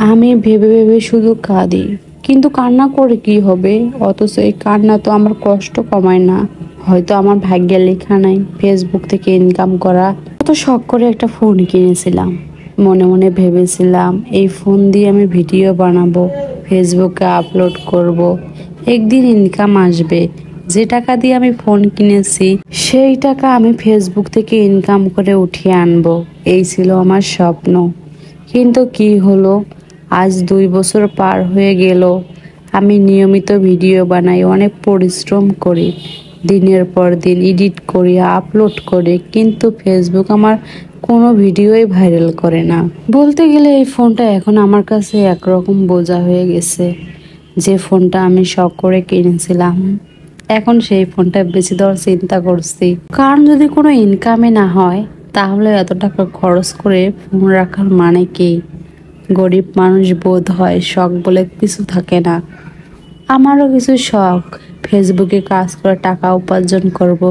আমি ভেবে ভেবে শুধু কাঁদি, কিন্তু কান্না করে কি হবে? অথচ এই কান্না তো আমার কষ্ট কমায় না। হয়তো আমার ভাগ্যে লেখা নাই ফেসবুক থেকে ইনকাম করা। কত শখ করে একটা ফোন কিনেছিলাম, মনে মনে ভেবেছিলাম এই ফোন দিয়ে আমি ভিডিও বানাবো, ফেসবুকে আপলোড করব, একদিন ইনকাম আসবে। যে টাকা দিয়ে আমি ফোন কিনেছি সেই টাকা আমি ফেসবুক থেকে ইনকাম করে উঠিয়ে আনবো, এই ছিল আমার স্বপ্ন। কিন্তু কি হলো, আজ 2 বছর পার হয়ে গেল। আমি নিয়মিত ভিডিও বানাই, অনেক পরিশ্রম করি, দিনের পর দিন এডিট করি, আপলোড করি, কিন্তু ফেসবুক আমার কোনো ভিডিওই ভাইরাল করে না। বলতে গেলে এই ফোনটা এখন আমার কাছে একরকম বোঝা হয়ে গেছে। যে ফোনটা আমি শখ করে কিনেছিলাম, এখন সেই ফোনটা বেশি দেওয়ার চিন্তা করছি। কারণ যদি কোনো ইনকামে না হয়, তাহলে এত টাকা খরচ করে ফোন রাখার মানে কি? গরিব মানুষ বোধ হয় শখ বলে কিছু থাকে না। আমারও কিছু শখ, ফেসবুকে কাজ করে টাকা উপার্জন করব,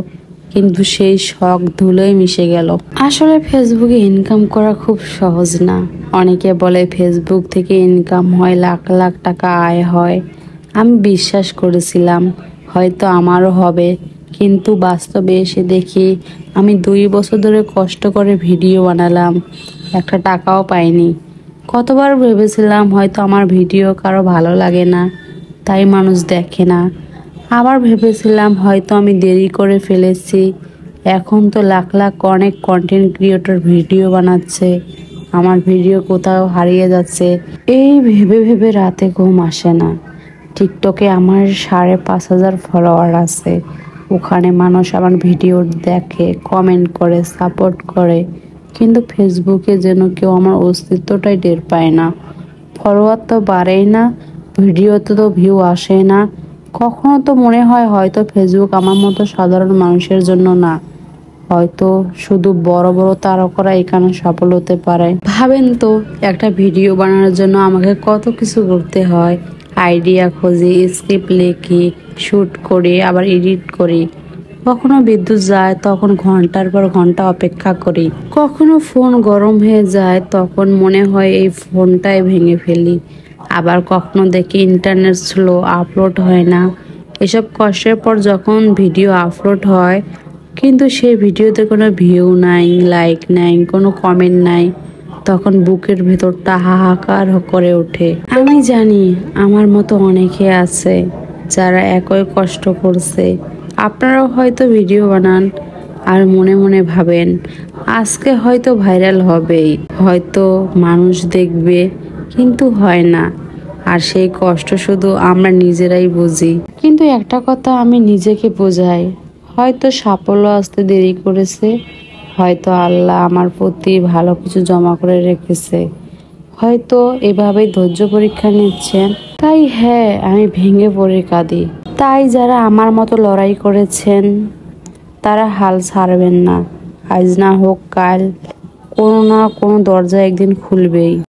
কিন্তু সেই শখ ধুলোয় মিশে গেল। আসলে ফেসবুকে ইনকাম করা খুব সহজ না। অনেকে বলে ফেসবুক থেকে ইনকাম হয়, লাখ লাখ টাকা আয় হয়। আমি বিশ্বাস করেছিলাম হয়তো আমারও হবে, কিন্তু বাস্তবে এসে দেখি আমি 2 বছর ধরে কষ্ট করে ভিডিও বানালাম, একটা টাকাও পাইনি। কতবার ভেবেছিলাম হয়তো আমার ভিডিও কারো ভালো লাগে না, তাই মানুষ দেখে না। আবার ভেবেছিলাম হয়তো আমি দেরি করে ফেলেছি। এখন তো লাখ লাখ অনেক কন্টেন্ট ক্রিয়েটর ভিডিও বানাচ্ছে, আমার ভিডিও কোথাও হারিয়ে যাচ্ছে। এই ভেবে ভেবে রাতে ঘুম আসে না। টিকটকে আমার 5,500 ফলোয়ার আছে, ওখানে মানুষ আমার ভিডিও দেখে, কমেন্ট করে, সাপোর্ট করে, কিন্তু ফেসবুকে যেন কেউ আমার অস্তিত্বটাই টের পায় না। ফলোয়ার তো বাড়েই না, ভিডিওতে তো ভিউ আসে না। কখনো তো মনে হয় হয়তো ফেসবুক আমার মতো সাধারণ মানুষের জন্য না, হয়তো শুধু বড় বড় তারকারা এখানে সফল হতে পারে। ভাবেন তো, একটা ভিডিও বানানোর জন্য আমাকে কত কিছু করতে হয়। আইডিয়া খুঁজি, স্ক্রিপ্ট লিখি, শ্যুট করি, আবার এডিট করি। কখনো বিদ্যুৎ যায়, তখন ঘন্টার পর ঘন্টা অপেক্ষা করি। কখনো ফোন গরম হয়ে যায়, তখন মনে হয় এই ফোনটাই ভেঙে ফেলি। আবার কখনো দেখি ইন্টারনেট স্লো, আপলোড হয় না। এসব কষ্টের পর যখন ভিডিও আপলোড হয়, কিন্তু সেই ভিডিওতে কোনো ভিউ নাই, লাইক নাই, কোনো কমেন্ট নাই, তখন বুকের ভেতরটা হাহাকার করে ওঠে। আমি জানি আমার মতো অনেকে আছে যারা একই কষ্ট করছে। আপনারাও হয়তো ভিডিও বানান আর মনে মনে ভাবেন আজকে হয়তো ভাইরাল হবেই, হয়তো মানুষ দেখবে, কিন্তু হয় না। আর সেই কষ্ট শুধু আমরা নিজেরাই বুঝি। কিন্তু একটা কথা আমি নিজেকে বোঝাই, হয়তো সাফল্য আসতে দেরি করেছে, হয়তো আল্লাহ আমার প্রতি ভালো কিছু জমা করে রেখেছে, হয়তো এভাবেই ধৈর্য পরীক্ষা নিচ্ছেন। তাই হ্যাঁ, আমি ভেঙে পড়ে কাঁদি। তাই যারা আমার মতো লড়াই করেছেন তারা হাল ছাড়বেন না। আজ না হোক কাল কোনো না কোনো দরজা একদিন খুলবেই।